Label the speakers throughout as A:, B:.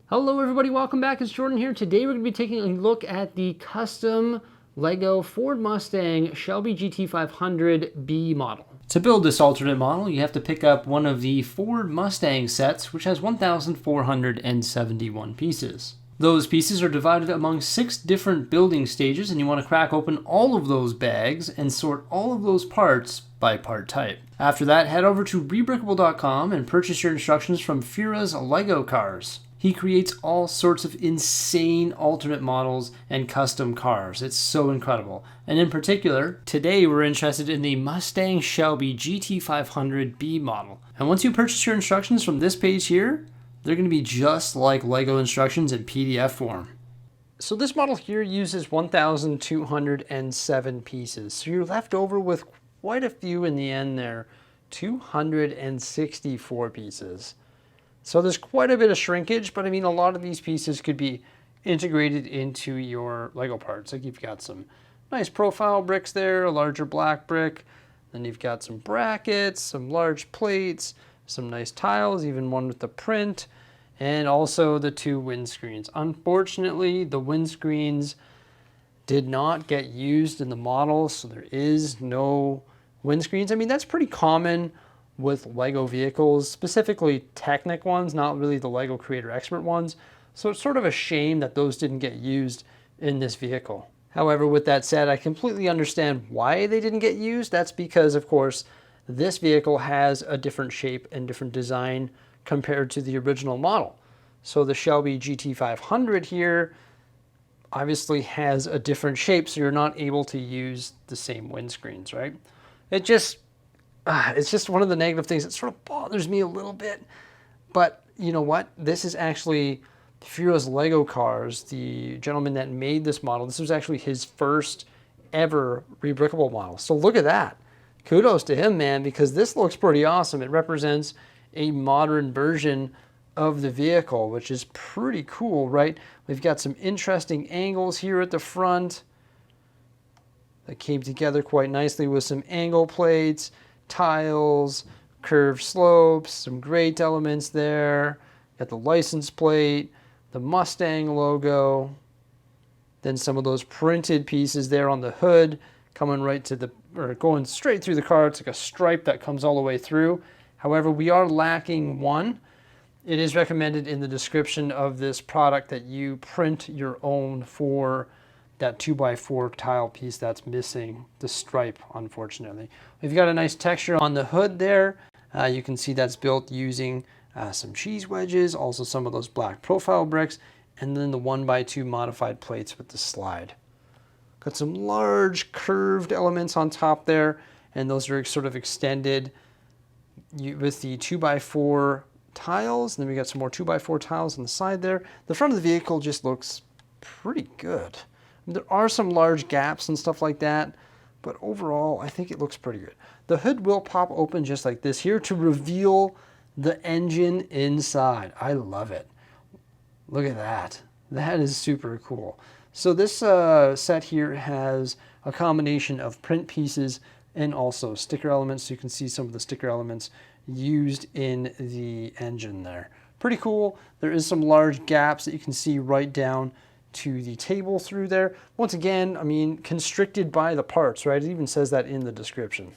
A: Hello everybody, welcome back. It's Jordan here. Today we're going to be taking a look at the custom LEGO Ford Mustang Shelby GT500 B model. To build this alternate model, you have to pick up one of the Ford Mustang sets, which has 1,471 pieces. Those pieces are divided among 6 different building stages, and you want to crack open all of those bags and sort all of those parts by part type. After that, head over to Rebrickable.com and purchase your instructions from Fira's LEGO Cars. He creates all sorts of insane alternate models and custom cars. It's so incredible. And in particular, today we're interested in the Mustang Shelby GT500 B model. And once you purchase your instructions from this page here, they're going to be just like LEGO instructions in PDF form. So this model here uses 1,207 pieces. So you're left over with quite a few in the end there, 264 pieces. So there's quite a bit of shrinkage, but I mean, a lot of these pieces could be integrated into your LEGO parts. Like you've got some nice profile bricks there, a larger black brick. Then you've got some brackets, some large plates, some nice tiles, even one with the print, and also the 2 windscreens. Unfortunately, the windscreens did not get used in the model, so there is no windscreens. I mean, that's pretty common with LEGO vehicles, specifically Technic ones, not really the LEGO Creator Expert ones. So it's sort of a shame that those didn't get used in this vehicle. However, with that said, I completely understand why they didn't get used. That's because, of course, this vehicle has a different shape and different design compared to the original model. So the Shelby GT500 here obviously has a different shape, so you're not able to use the same windscreens, right? It's just one of the negative things that sort of bothers me a little bit. But you know what? This is actually Fira's LEGO Cars, the gentleman that made this model. This was actually his first ever Rebrickable model. So look at that. Kudos to him, man, because this looks pretty awesome. It represents a modern version of the vehicle, which is pretty cool, right? We've got some interesting angles here at the front that came together quite nicely with some angle plates, tiles, curved slopes, some great elements there. Got the license plate, the Mustang logo, then some of those printed pieces there on the hood coming right to the, or going straight through the car. It's like a stripe that comes all the way through. However, we are lacking one. It is recommended in the description of this product that you print your own for that 2x4 tile piece that's missing the stripe, unfortunately. We've got a nice texture on the hood there. You can see that's built using some cheese wedges, also some of those black profile bricks, and then the 1x2 modified plates with the slide. Got some large curved elements on top there, and those are sort of extended with the 2x4 tiles. And then we got some more 2x4 tiles on the side there. The front of the vehicle just looks pretty good. There are some large gaps and stuff like that, but overall, I think it looks pretty good. The hood will pop open just like this here to reveal the engine inside. I love it. Look at that. That is super cool. So this set here has a combination of print pieces and also sticker elements. So you can see some of the sticker elements used in the engine there. Pretty cool. There is some large gaps that you can see right down to the table through there. Once again, I mean, constricted by the parts, right? It even says that in the description.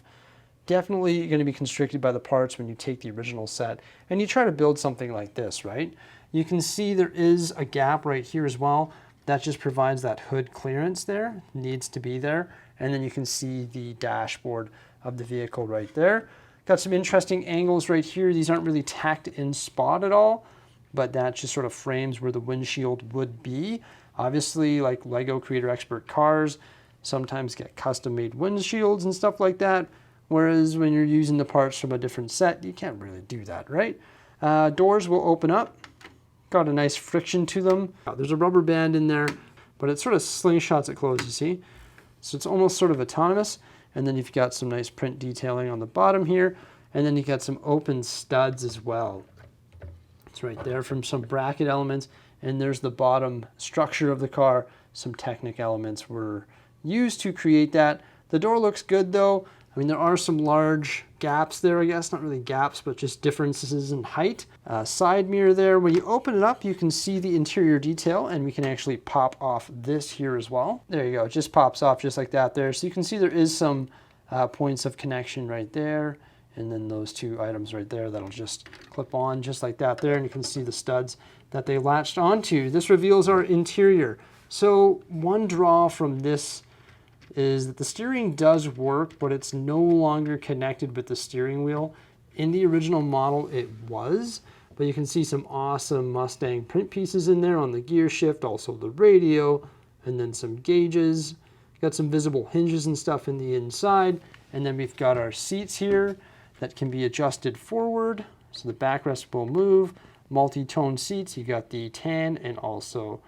A: Definitely going to be constricted by the parts when you take the original set and you try to build something like this, right? You can see there is a gap right here as well. That just provides that hood clearance there. It needs to be there. And then you can see the dashboard of the vehicle right there. Got some interesting angles right here. These aren't really tacked in spot at all, but that just sort of frames where the windshield would be. Obviously, like LEGO Creator Expert cars, sometimes get custom made windshields and stuff like that. Whereas when you're using the parts from a different set, you can't really do that, right? Doors will open up. Got a nice friction to them. There's a rubber band in there, but it sort of slingshots it closed, you see? So it's almost sort of autonomous. And then you've got some nice print detailing on the bottom here. And then you've got some open studs as well. It's right there from some bracket elements. And there's the bottom structure of the car. Some Technic elements were used to create that. The door looks good though. I mean, there are some large gaps there, I guess. Not really gaps, but just differences in height. Side mirror there. When you open it up, you can see the interior detail, and we can actually pop off this here as well. There you go. It just pops off just like that there. So you can see there is some points of connection right there. And then those two items right there that'll just clip on just like that there. And you can see the studs that they latched onto. This reveals our interior. So one draw from this is that the steering does work, but it's no longer connected with the steering wheel. In the original model, it was, but you can see some awesome Mustang print pieces in there on the gear shift, also the radio, and then some gauges. Got some visible hinges and stuff in the inside. And then we've got our seats here that can be adjusted forward. So the backrest will move. Multi-tone seats, you got the tan and also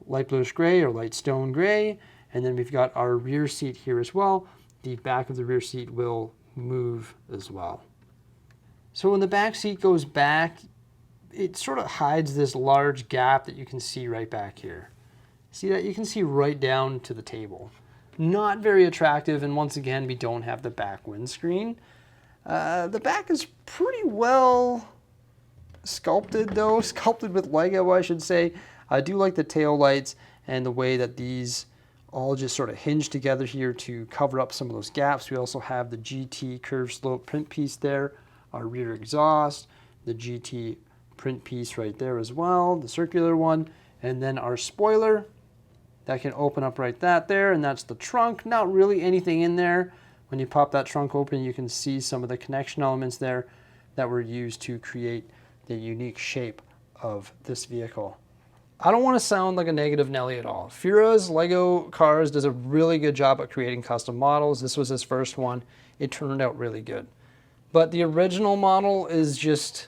A: light bluish gray or light stone gray. And then we've got our rear seat here as well. The back of the rear seat will move as well. So when the back seat goes back, it sort of hides this large gap that you can see right back here. See that? You can see right down to the table. Not very attractive, and once again, we don't have the back windscreen. The back is pretty well sculpted though, sculpted with Lego, I should say. I do like the tail lights and the way that these all just sort of hinge together here to cover up some of those gaps. We also have the GT curved slope print piece there, our rear exhaust, the GT print piece right there as well, the circular one, and then our spoiler that can open up right there, and that's the trunk. Not really anything in there. When you pop that trunk open, you can see some of the connection elements there that were used to create the unique shape of this vehicle. I don't want to sound like a negative Nelly at all. Fura's Lego Cars does a really good job at creating custom models. This was his first one. It turned out really good. But the original model is just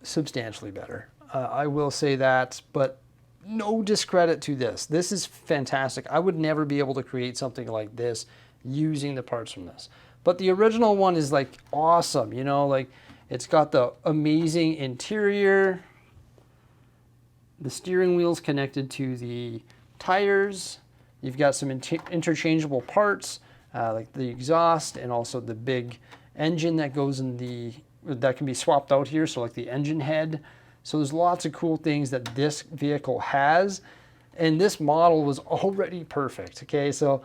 A: substantially better. I will say that, but no discredit to this. This is fantastic. I would never be able to create something like this using the parts from this. But the original one is like awesome, you know, like it's got the amazing interior. The steering wheel's connected to the tires. You've got some interchangeable parts, like the exhaust and also the big engine that goes in that can be swapped out here. So like the engine head. So there's lots of cool things that this vehicle has. And this model was already perfect, okay? So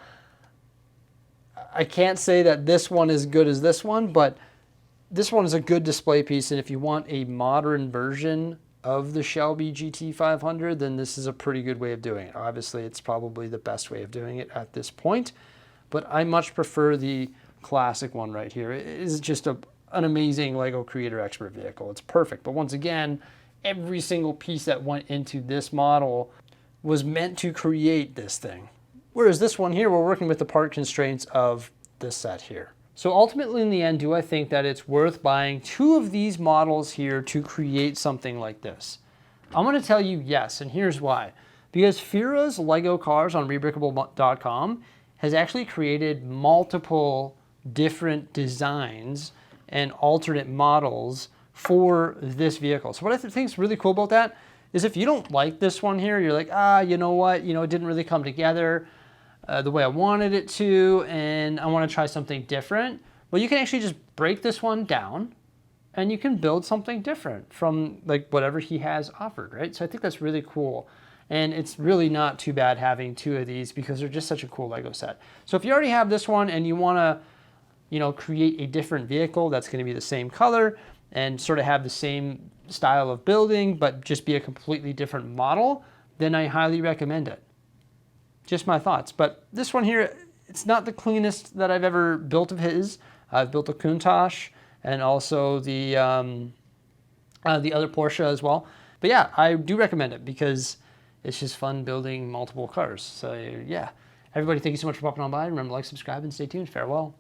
A: I can't say that this one is good as this one, but this one is a good display piece. And if you want a modern version of the Shelby GT500, then this is a pretty good way of doing it. Obviously, it's probably the best way of doing it at this point, but I much prefer the classic one right here. It is just an amazing Lego Creator Expert vehicle. It's perfect. But once again, every single piece that went into this model was meant to create this thing. Whereas this one here, we're working with the part constraints of this set here. So ultimately in the end, do I think that it's worth buying two of these models here to create something like this? I'm gonna tell you yes, and here's why. Because Fura's Lego Cars on Rebrickable.com has actually created multiple different designs and alternate models for this vehicle. So what I think is really cool about that is if you don't like this one here, you're like, you know what, you know, it didn't really come together the way I wanted it to, and I want to try something different. Well, you can actually just break this one down and you can build something different from like whatever he has offered, right? So I think that's really cool. And it's really not too bad having two of these because they're just such a cool Lego set. So if you already have this one and you want to, you know, create a different vehicle that's going to be the same color and sort of have the same style of building, but just be a completely different model, then I highly recommend it. Just my thoughts. But this one here, it's not the cleanest that I've ever built of his. I've built a Countach and also the other Porsche as well. But yeah, I do recommend it because it's just fun building multiple cars. So yeah, everybody, thank you so much for popping on by. Remember to like, subscribe, and stay tuned. Farewell.